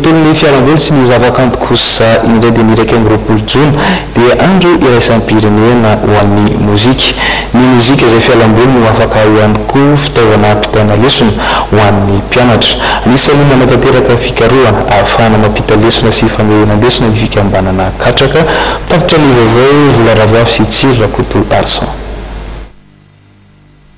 tontolon'ny fialamboly sy ny zavakanto kosa indray dia miraiky amin'ny roapolo jona dia andro iraisam-pirenena ho an'ny mozika. Ny mozika izay fialamboly no afaka ihany koa fitaovana ampitana lesona ho an'ny mpianatra. Anisany manatanteraka fikarohana ahafahana mampita lesona sy famehoana lesona ny fikambanana katraka. Tatitra ny vaovao Volaravavy sy Tsiry Rakoto Arsan.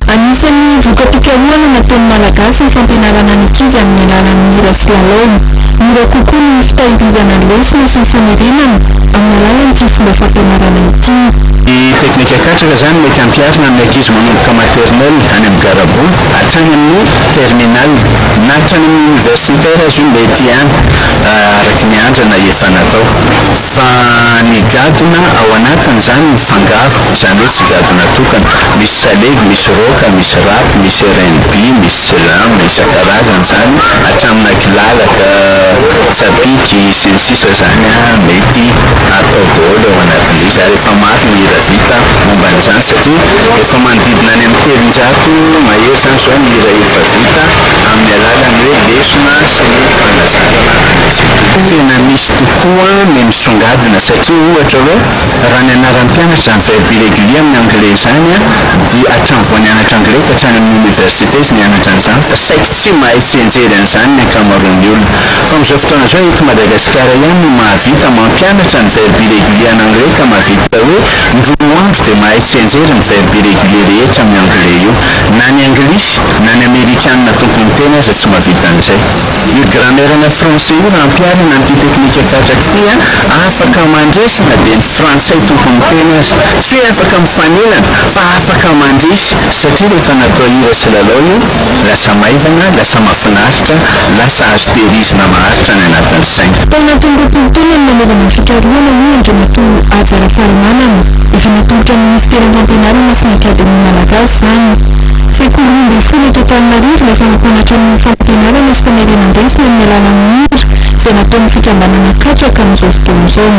Anisan'ny voka-pikarohana nataon'ny malagasy ny fampianarana ny ankizy amin'ny alalan'ny hira sy lalao. Mora kokoa ny fitahirizana ny lesona sy ny famerenana amin'ny alalan'ity fomba fampianarana ity. Ny teknika katraka zany mety ampiarina amin'ny ankizy manomboka maternelle any amin'ny Garabo hatrany amin'ny terminal na hatrany amin'ny universitaire azy io mety ihany araky ny andrana efa natao. Fa ny gadona ao anatiny zany ny fangaro, izany hoe tsy gadona tokana, misy salegy, misy roka, misy rap, misy R&B, misy slam, isan-karazany zany hatramina kilalaka, tsapiky sy ny sisa zany mety atao daholo ao anatin'izay. Ary efa mafy ny hira vita momba an'izany satria efa manodidina any amin'ny telonjato mahery zany zao ny hira efa vita amin'ny alalan'ny hoe lesona sy ny fanazarana an'izay. Tena misy tokoa ny misongadina satria ohatra hoe raha ny anaran'ny mpianatra ny verbe irrégulier amin'ny anglais zany dia hatramin'ny vao nianatra anglais ka hatrany amin'ny université sy nianatra an'izany fa saika tsy mahay tsenjery an'izany ny ankamaroan'ny olona. Fa amin'izao fotoana zao eto Madagasikara ihany no mahavita mampianatra ny verbe irrégulier en anglais ka mahavita hoe ndroa andro dia mahay tsenjery ny verbe irrégulier rehetra amin'ny anglais io, na ny anglisy na ny amerikanina tompony tena aza tsy mahavita an'izay. Io grammaire-na français io raha ampiarina an'ity teknika katraka ity afaka mandresina dia ny frantsay tompony tena aza, tsy hoe afaka mifanelana fa afaka mandresy satria rehefa natao hira sy lalao io lasa maivana, lasa mahafinaritra, lasa azo tehirizina maharitra ny anatin'ny saina. Tao anatin'ny roapolo taona ny nanaovana ny fikarohana moa Andriamatoa Ajara Farimanana, efa natolotra ny ministera fampianarana sy ny akademia malagasy zany. Sekoly 12 eto Antananarivo no efa mampianatra amin'ny fampianarana sy famerenan-dresina amin'ny alalan'ny hira izay nataon'ny fikambanana katraka amin'izao fotoana izao.